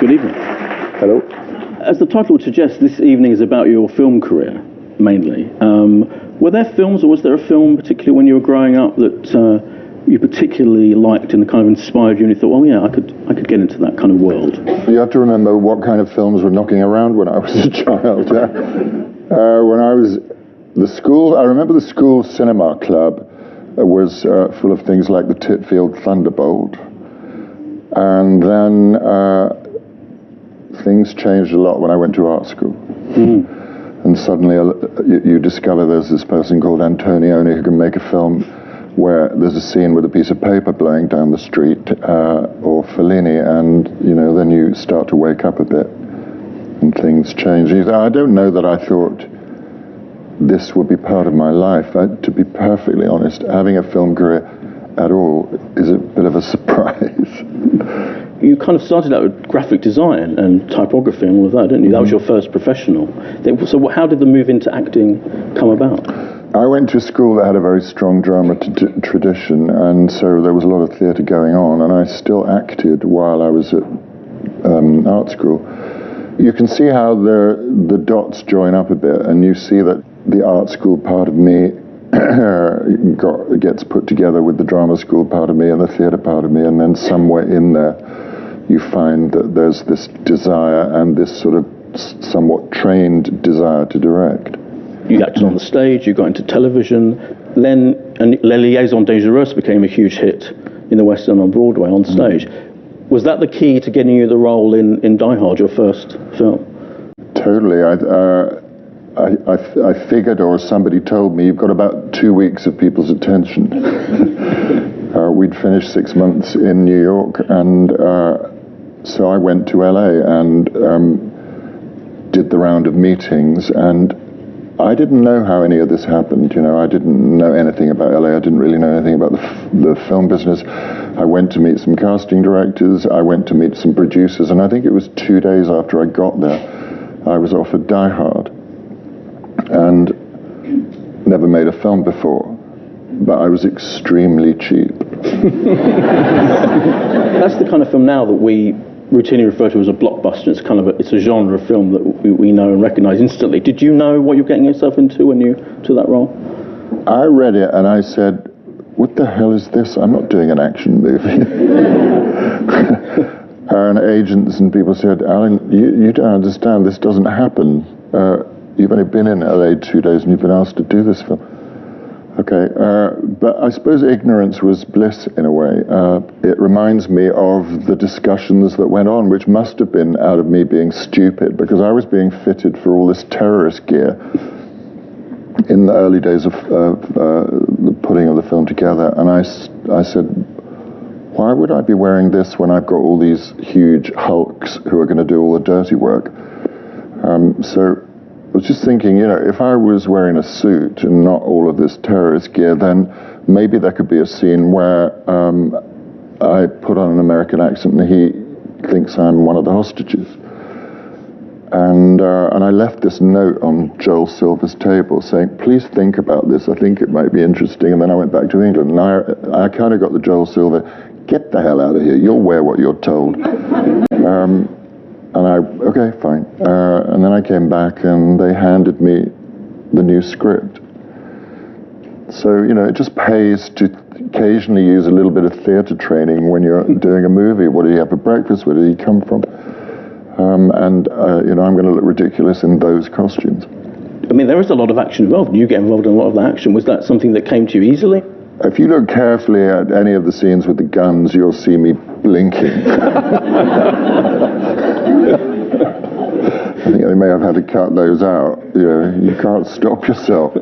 Good evening. Hello. As the title would suggest, this evening is about your film career, mainly. Were there films, or was there a film, particularly when you were growing up, that you particularly liked and kind of inspired you, and you thought, well, yeah, I could get into that kind of world? You have to remember what kind of films were knocking around when I was a child. When I was I remember the school cinema club was full of things like the Titfield Thunderbolt, and then things changed a lot when I went to art school. And suddenly you discover there's this person called Antonioni who can make a film where there's a scene with a piece of paper blowing down the street, or Fellini, and then you start to wake up a bit, and things change. I don't know that I thought this would be part of my life. To be perfectly honest, having a film career at all is a bit of a surprise. You kind of started out with graphic design and typography and all of that, didn't you? That was your first professional. So how did the move into acting come about? I went to a school that had a very strong drama tradition, and so there was a lot of theatre going on, and I still acted while I was at art school. You can see how the dots join up a bit, and you see that the art school part of me gets put together with the drama school part of me and the theatre part of me, and then somewhere in there you find that there's this desire and this sort of somewhat trained desire to direct. You acted on the stage, you got into television, then Les Liaisons Dangereuses became a huge hit in the West End on Broadway on stage. Was that the key to getting you the role in Die Hard, your first film? Totally. I figured, or somebody told me, you've got about 2 weeks of people's attention. We'd finished 6 months in New York, and so I went to LA and did the round of meetings, and I didn't know how any of this happened. I didn't know anything about LA. I didn't really know anything about the film business. I went to meet some casting directors. I went to meet some producers, and I think it was 2 days after I got there, I was offered Die Hard. And never made a film before, but I was extremely cheap. That's the kind of film now that we routinely refer to as a blockbuster. It's a genre of film that we know and recognise instantly. Did you know what you're getting yourself into when you took that role? I read it and I said, what the hell is this? I'm not doing an action movie. And agents and people said, Alan, you don't understand, this doesn't happen. You've only been in LA 2 days and you've been asked to do this film. Okay, but I suppose ignorance was bliss in a way. It reminds me of the discussions that went on, which must have been out of me being stupid, because I was being fitted for all this terrorist gear in the early days of the putting of the film together. And I said, why would I be wearing this when I've got all these huge hulks who are going to do all the dirty work? So I was just thinking, if I was wearing a suit and not all of this terrorist gear, then maybe there could be a scene where I put on an American accent and he thinks I'm one of the hostages. And I left this note on Joel Silver's table saying, please think about this, I think it might be interesting. And then I went back to England, and I kind of got the Joel Silver, get the hell out of here, you'll wear what you're told. And okay, fine. And then I came back and they handed me the new script. So, it just pays to occasionally use a little bit of theatre training when you're doing a movie. What do you have for breakfast? Where did you come from? I'm going to look ridiculous in those costumes. I mean, there is a lot of action involved. You get involved in a lot of the action. Was that something that came to you easily? If you look carefully at any of the scenes with the guns, you'll see me blinking. I think they may have had to cut those out. You can't stop yourself.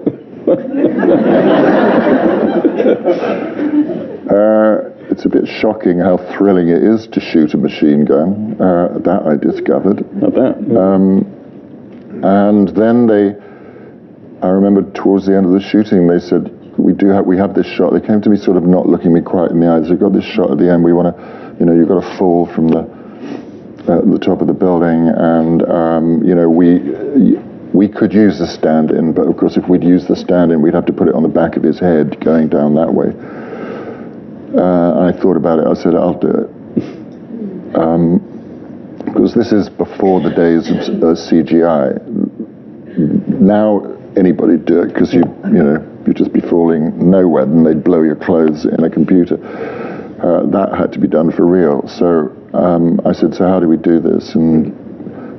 It's a bit shocking how thrilling it is to shoot a machine gun. That I discovered. I bet. And then I remember towards the end of the shooting, they said, we have this shot. They came to me sort of not looking me quite in the eyes. They've got this shot at the end. We want to, you've got to fall from the top of the building, and we could use the stand-in, but of course if we'd use the stand-in, we'd have to put it on the back of his head going down that way. I thought about it. I said, I'll do it. because this is before the days of CGI. Now anybody do it because you'd just be falling nowhere and they'd blow your clothes in a computer. That had to be done for real. So I said, so how do we do this? And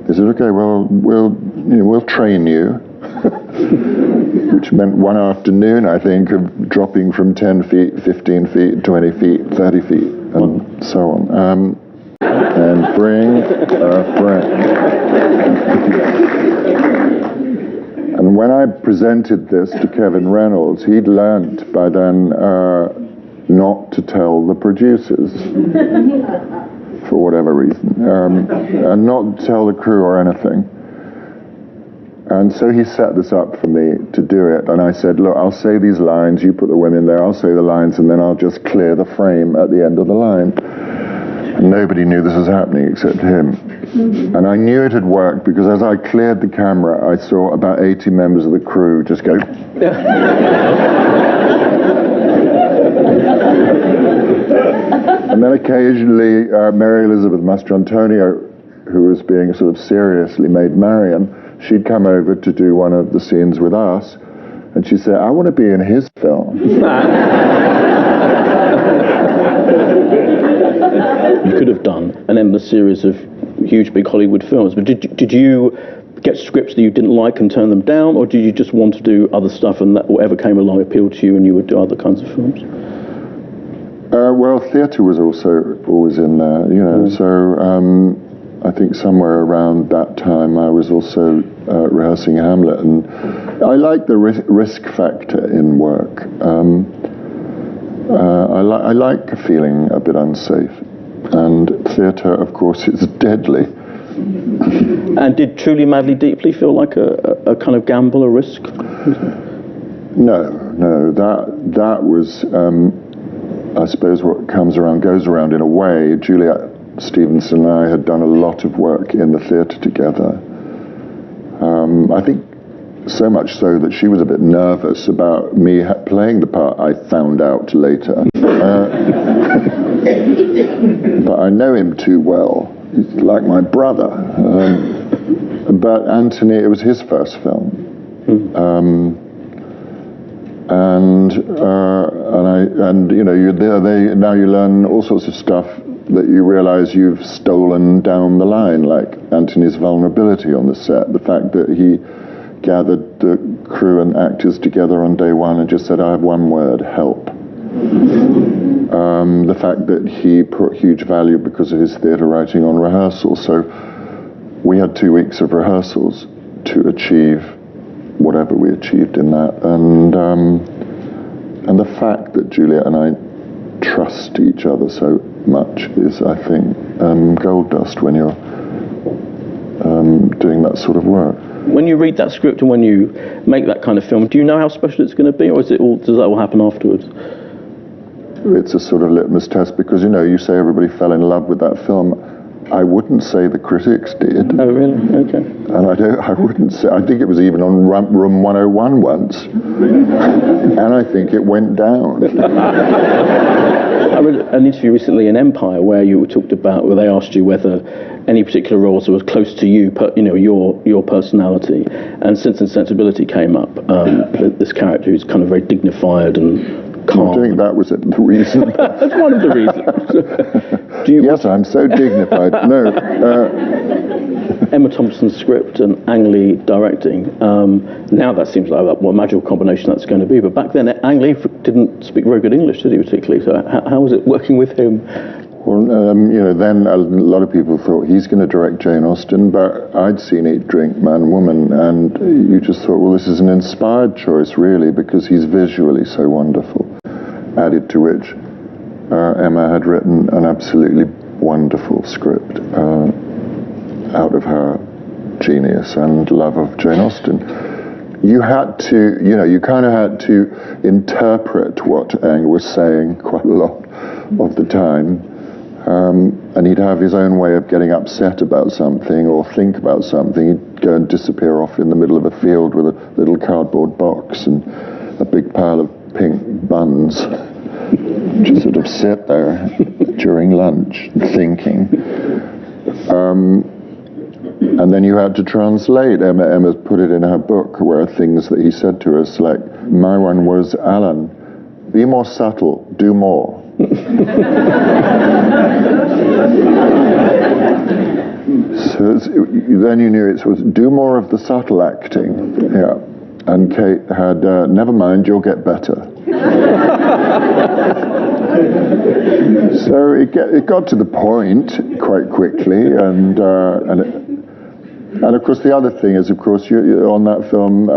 they said, okay, well, we'll train you. Which meant one afternoon, I think, of dropping from 10 feet, 15 feet, 20 feet, 30 feet, and so on. And bring. And when I presented this to Kevin Reynolds, he'd learnt by then not to tell the producers, for whatever reason, and not to tell the crew or anything. And so he set this up for me to do it, and I said, look, I'll say these lines, you put the women there, I'll say the lines, and then I'll just clear the frame at the end of the line. And nobody knew this was happening except him. And I knew it had worked because as I cleared the camera, I saw about 80 members of the crew just go... And then occasionally, Mary Elizabeth Mastrantonio, who was being sort of seriously made Marion, she'd come over to do one of the scenes with us, and she said, I want to be in his film. You could have done an endless series of huge, big Hollywood films, but did you get scripts that you didn't like and turn them down, or did you just want to do other stuff and that whatever came along appealed to you and you would do other kinds of films? Well, theatre was also always in there, so I think somewhere around that time I was also rehearsing Hamlet, and I like the risk factor in work. I like feeling a bit unsafe, and theatre, of course, is deadly. And did Truly, Madly, Deeply feel like a kind of gamble, a risk? No, that was, I suppose, what comes around goes around in a way. Juliet Stevenson and I had done a lot of work in the theatre together. I think so much so that she was a bit nervous about me playing the part, I found out later. But I know him too well. He's like my brother. But Anthony, it was his first film. You're there. Now you learn all sorts of stuff that you realise you've stolen down the line, like Anthony's vulnerability on the set, the fact that he gathered the crew and actors together on day one and just said, I have one word, help. The fact that he put huge value because of his theatre writing on rehearsals. So we had 2 weeks of rehearsals to achieve whatever we achieved in that. And the fact that Juliet and I trust each other so much is, I think, gold dust when you're doing that sort of work. When you read that script and when you make that kind of film, do you know how special it's going to be, or does that all happen afterwards? It's a sort of litmus test because, you say everybody fell in love with that film. I wouldn't say the critics did. Oh, really? Okay. And I wouldn't say, I think it was even on Room 101 once. And I think it went down. I read an interview recently in Empire where you talked about, where they asked you whether any particular roles was close to you, your personality. And Sense and Sensibility came up, this character who's kind of very dignified and calm. I think that was the reason. That's one of the reasons. Yes, I'm so dignified. No. Emma Thompson's script and Ang Lee directing. Now that seems like what a magical combination that's going to be. But back then, Ang Lee didn't speak very good English, did he, particularly? So how was it working with him? Well, then a lot of people thought he's going to direct Jane Austen, but I'd seen Eat, Drink, Man, Woman, and you just thought, well, this is an inspired choice, really, because he's visually so wonderful. Added to which, Emma had written an absolutely wonderful script out of her genius and love of Jane Austen. You had to, you kind of had to interpret what Ang was saying quite a lot of the time. And he'd have his own way of getting upset about something or think about something. He'd go and disappear off in the middle of a field with a little cardboard box and a big pile of pink buns. Just sort of sit there during lunch thinking. And then you had to translate. Emma's put it in her book where things that he said to us, like, my one was, Alan, be more subtle, do more. So then you knew it was do more of the subtle acting. Yeah. And Kate had, never mind, you'll get better. So it got to the point quite quickly, and of course the other thing is, of course, on that film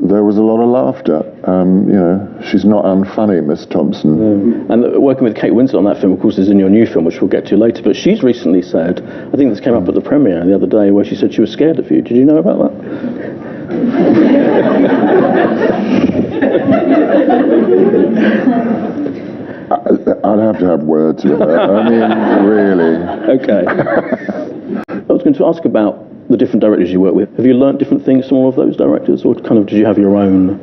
there was a lot of laughter. You know, she's not unfunny, Miss Thompson. And working with Kate Winslet on that film, of course, is in your new film, which we'll get to later. But she's recently said, I think this came up at the premiere the other day, where she said she was scared of you. Did you know about that? I'd have to have words with her. I mean, really. Okay. I was going to ask about the different directors you work with. Have you learnt different things from all of those directors, or kind of did you have your own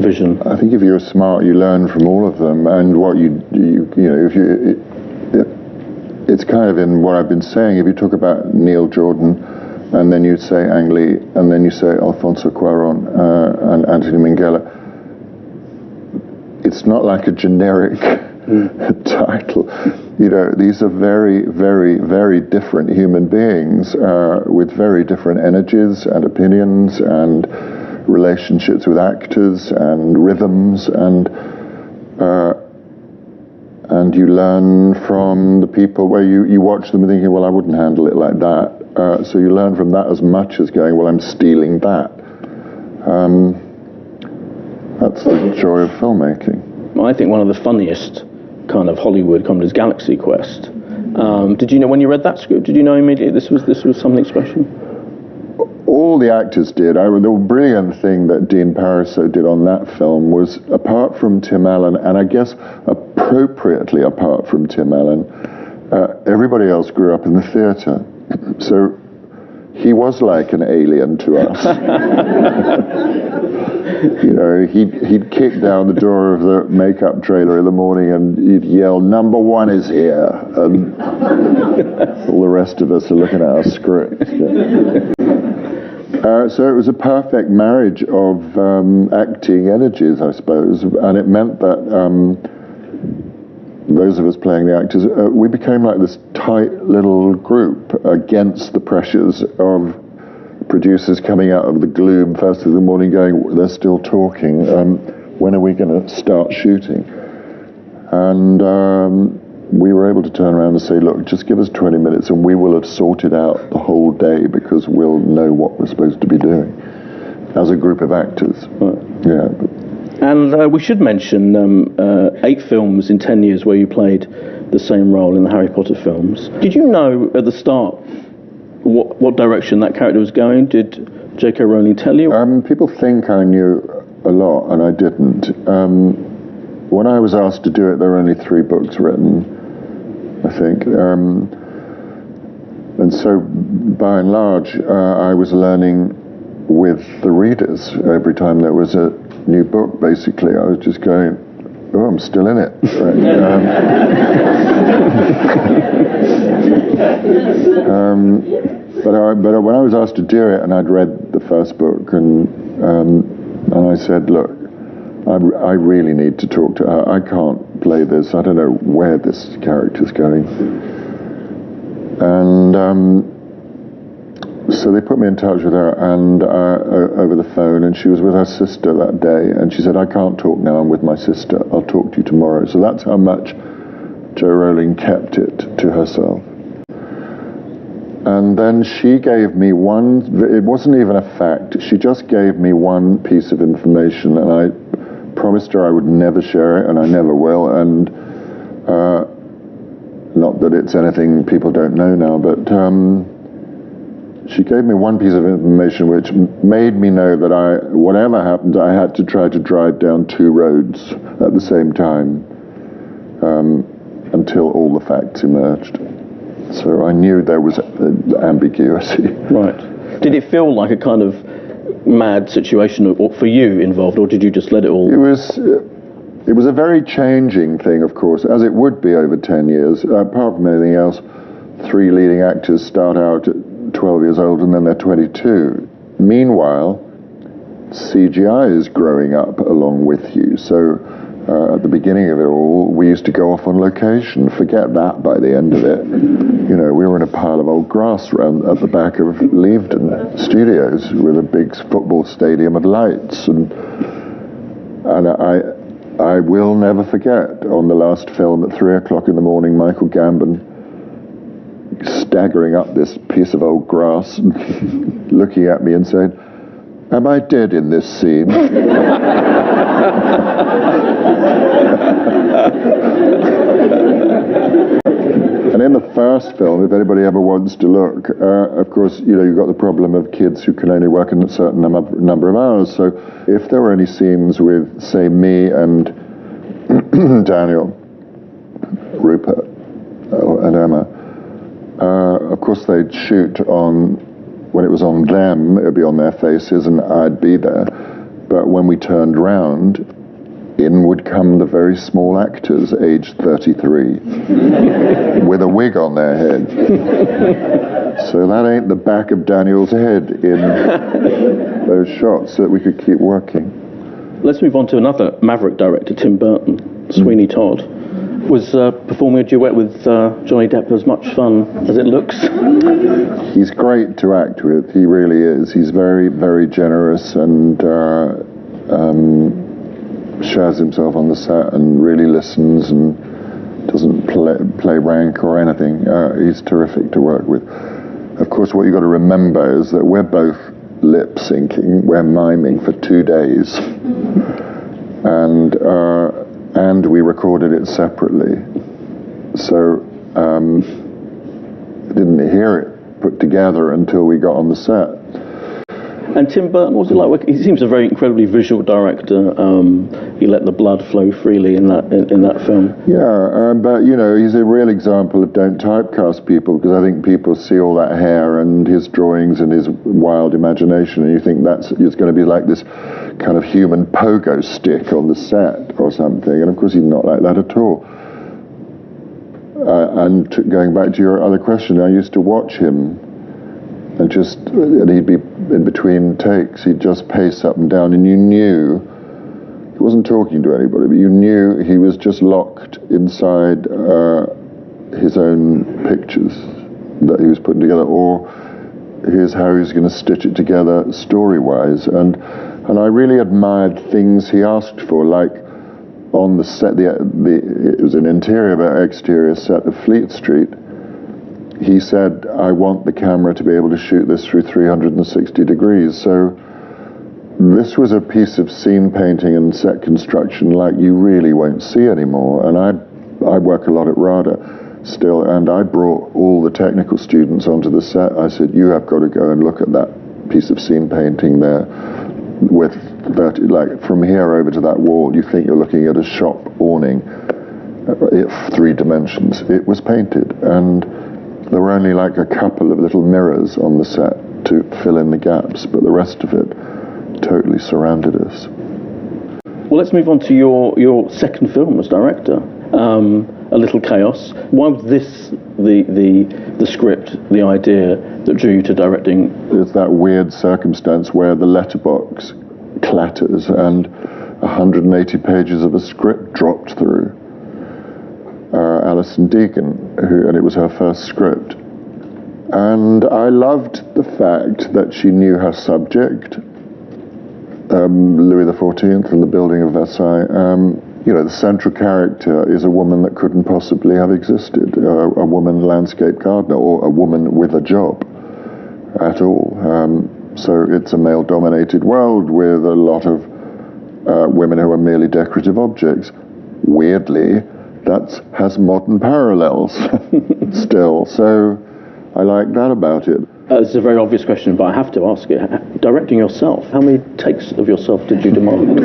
vision? I think if you're smart, you learn from all of them, and what you know, if you, it's kind of in what I've been saying. If you talk about Neil Jordan, and then you say Ang Lee, and then you say Alfonso Cuarón and Anthony Minghella, it's not like a generic title. You know, these are very, very, very different human beings with very different energies and opinions and relationships with actors and rhythms, and you learn from the people where you watch them and thinking, well, I wouldn't handle it like that. So you learn from that as much as going, well, I'm stealing that. That's the joy of filmmaking. I think one of the funniest kind of Hollywood comedies, Galaxy Quest. Did you know when you read that script? Did you know immediately this was something special? All the actors did. The brilliant thing that Dean Pariseau did on that film was, apart from Tim Allen, and I guess appropriately apart from Tim Allen, everybody else grew up in the theatre. So he was like an alien to us. You know, he'd kick down the door of the makeup trailer in the morning and he'd yell, "Number one is here," and all the rest of us are looking at our script. So it was a perfect marriage of acting energies, I suppose, and it meant that those of us playing the actors, we became like this tight little group against the pressures of producers coming out of the gloom first of the morning going, they're still talking, when are we going to start shooting? And we were able to turn around and say, look, just give us 20 minutes and we will have sorted out the whole day, because we'll know what we're supposed to be doing as a group of actors. Right. Yeah. And we should mention 8 films in 10 years where you played the same role in the Harry Potter films. Did you know at the start what direction that character was going? Did J.K. Rowling tell you? People think I knew a lot, and I didn't. When I was asked to do it, there were only 3 books written, I think. And so, by and large, I was learning with the readers. Every time there was a new book, basically, I was just going, oh, I'm still in it. Right. But when I was asked to do it, and I'd read the first book, and I said, look, I really need to talk to her. I can't play this. I don't know where this character's going. And so they put me in touch with her and over the phone, and she was with her sister that day, and she said, I can't talk now, I'm with my sister, I'll talk to you tomorrow. So that's how much Jo Rowling kept it to herself. And then she gave me it wasn't even a fact, she just gave me one piece of information, and I promised her I would never share it, and I never will, and not that it's anything people don't know now, but she gave me one piece of information which made me know that whatever happened, I had to try to drive down 2 roads at the same time until all the facts emerged. So I knew there was ambiguity. Right. Did it feel like a kind of mad situation for you involved, or did you just let it all? It was a very changing thing, of course, as it would be over 10 years. Apart from anything else, three leading actors start out at 12 years old and then they're 22. Meanwhile, CGI is growing up along with you. So at the beginning of it all, we used to go off on location. Forget that by the end of it. You know, we were in a pile of old grass around at the back of Leavesden Studios with a big football stadium of lights. And I will never forget, on the last film at 3 o'clock in the morning, Michael Gambon staggering up this piece of old grass and looking at me and saying, "Am I dead in this scene?" And in the first film, if anybody ever wants to look, of course, you know, you've got the problem of kids who can only work in a certain number of hours. So if there were any scenes with, say, me and Daniel, Rupert, and Emma, of course they'd shoot on, when it was on them, it would be on their faces and I'd be there. But when we turned round, in would come the very small actors, aged 33, with a wig on their head. So that ain't the back of Daniel's head in those shots, so that we could keep working. Let's move on to another maverick director, Tim Burton. Sweeney Todd. Was performing a duet with Johnny Depp as much fun as it looks? He's great to act with, he really is. He's very, very generous and shares himself on the set and really listens and doesn't play rank or anything. He's terrific to work with. Of course, what you've got to remember is that we're both lip syncing, we're miming for 2 days. And we recorded it separately. So I didn't hear it put together until we got on the set. And Tim Burton, what was it like? He seems a very incredibly visual director. He let the blood flow freely in that film. Yeah, but you know, he's a real example of don't typecast people, because I think people see all that hair and his drawings and his wild imagination, and you think it's going to be like this kind of human pogo stick on the set or something. And of course, he's not like that at all. And going back to your other question, I used to watch him. And he'd be in between takes, he'd just pace up and down, and you knew, he wasn't talking to anybody, but you knew he was just locked inside his own pictures that he was putting together, or here's how he was going to stitch it together story-wise. And I really admired things he asked for, like on the set, it was an interior but exterior set of Fleet Street. He said, I want the camera to be able to shoot this through 360 degrees. So this was a piece of scene painting and set construction like you really won't see anymore. And I work a lot at RADA still, and I brought all the technical students onto the set. I said, you have got to go and look at that piece of scene painting there with like from here over to that wall. You think you're looking at a shop awning, 3 dimensions. It was painted, and there were only like a couple of little mirrors on the set to fill in the gaps, but the rest of it totally surrounded us. Well, let's move on to your second film as director, A Little Chaos. Why was this the script, the idea that drew you to directing? It's that weird circumstance where the letterbox clatters and 180 pages of a script dropped through. Alison Deegan, and it was her first script. And I loved the fact that she knew her subject, Louis XIV and the building of Versailles. You know, the central character is a woman that couldn't possibly have existed, a woman landscape gardener, or a woman with a job at all. So it's a male-dominated world with a lot of women who are merely decorative objects. Weirdly, that has modern parallels still, so I like that about it. It's a very obvious question, but I have to ask it. Directing yourself, how many takes of yourself did you demand?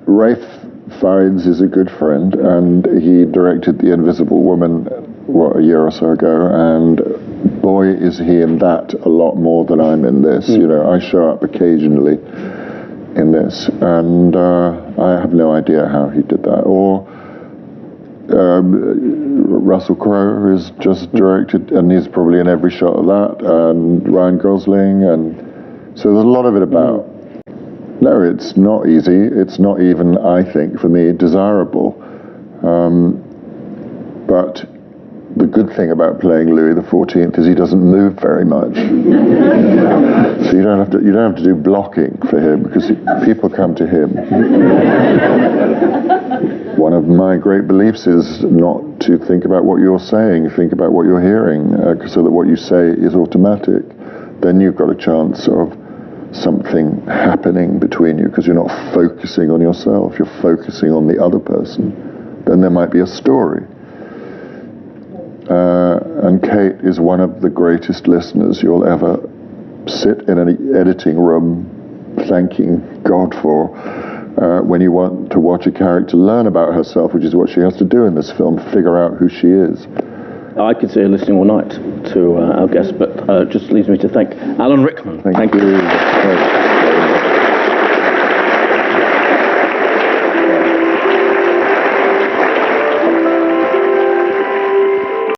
Rafe Fiennes is a good friend, and he directed The Invisible Woman, a year or so ago, and boy, is he in that a lot more than I'm in this. You know, I show up occasionally in this, and I have no idea how he did that, or Russell Crowe has just directed, and he's probably in every shot of that, and Ryan Gosling, and so there's a lot of it about. No, it's not easy. It's not even, I think, for me, desirable. But the good thing about playing Louis XIV is he doesn't move very much. So you don't have to do blocking for him, because people come to him. One of my great beliefs is not to think about what you're saying, think about what you're hearing, so that what you say is automatic. Then you've got a chance of something happening between you, because you're not focusing on yourself, you're focusing on the other person. Then there might be a story. And Kate is one of the greatest listeners you'll ever sit in an editing room thanking God for, when you want to watch a character learn about herself, which is what she has to do in this film, figure out who she is. I could see her listening all night to our guest, but just leaves me to thank Alan Rikman. Thank you.